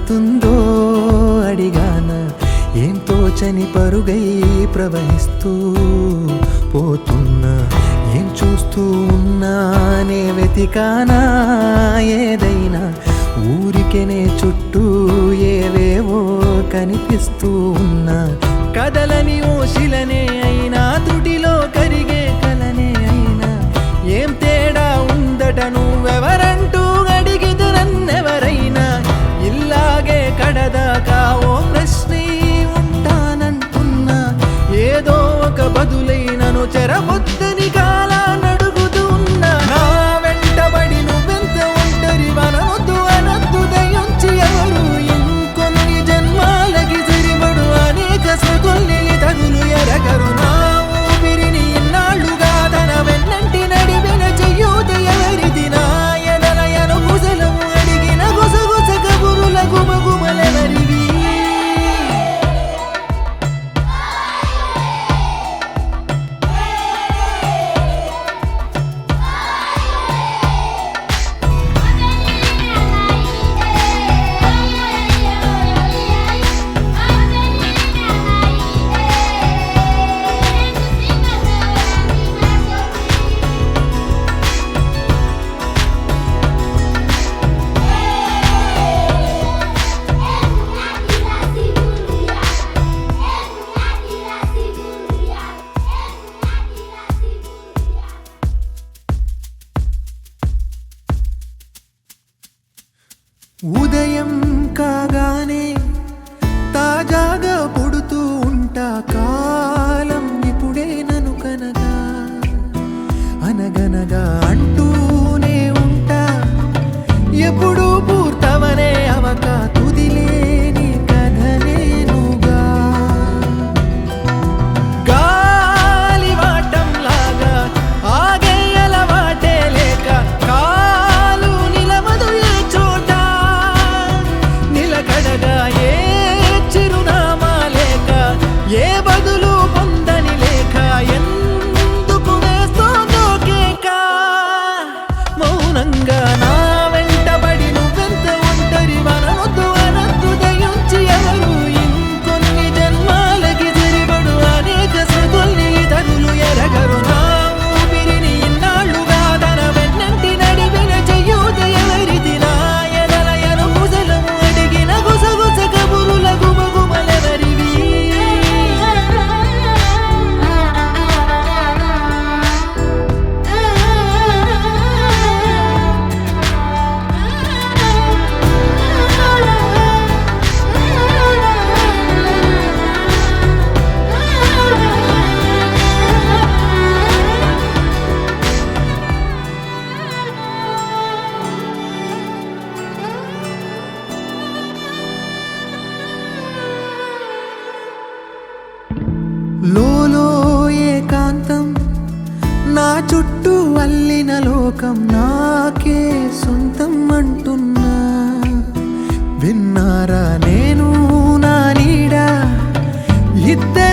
ఏమవుతుందో అడిగాన, ఏం తోచని పరుగై ప్రవహిస్తూ పోతున్నా, ఏం చూస్తూ ఉన్నానే వెతికానా ఏదైనా, ఊరికెనే చుట్టూ ఏవేవో కనిపిస్తూ ఉన్నా, కదలని ఓశిలనే అయినా త్రుటిలో కరిగే కలనే అయినా, ఏం తేడా ఉందట నువ్వెవరంటూ అడిగిదు నన్నెవరైనా, ఇల్లాగే కడదాకా ఓ ప్రశ్నే ఉంటానంటున్నా, ఏదో ఒక బదులైనను చెరబొద్దని కాలానడుగుతూ ఉన్నా, నా వెంటబడి నువ్వెంత ఒంటరి వనవద్దు అనద్దు దయించి ఎవరు, ఇంకొన్ని జన్మాలకి సరిపడు అనేక స్మృతుల్ని తగులు ఎరగరు, నా ఊపిరిని ఇన్నాళ్ళుగా తన వెన్నంటి నడిపిన చెయ్యూత ఎవరిది, నా ఎదలయను గుసలము అడిగిన గుసగుస కబురుల గుమగుమలెవరివి. ఉదయం కాగానే తాజాగా పుడుతూ ఉంటా, కాలం ఇప్పుడే నన్ను కనగా అనగనగా అంటూనే ఉంటా, ఎప్పుడూ పూర్తవనే అవక తుదిలేని కథనేనుగా, గాలివాటంలాగా ఆగే అలవాటే లేక కాలు నిలవదు ఏ చోట, నిలకడగా ఏ చిరునామా లేక ఏ బదులు పొందని లేక, ఎందుకు వేస్తోందో కేక, మౌనంగా నా వెంటబడి నువ్వెంత ఒంటరి వనవద్దు అనద్దు దయించి ఎవరు, ఇంకొన్ని జన్మాలకి సరిపడు అనేక స్మృతుల్ని తగులు ఎరగరు, నా ఊపిరిని ఇన్నాళ్ళుగా తన వెన్నంటి నడిపిన చెయ్యూత ఎవరిది, నా ఎదలయను గుసలము అడిగిన గుసగుస కబురుల గుమగుమలెవరివి. లోలో ఏకాంతం, నా చుట్టూ అల్లిన లోకం నాకే సొంతం అంటున్నా, విన్నారా నేను నా నీడ ఇద్దరు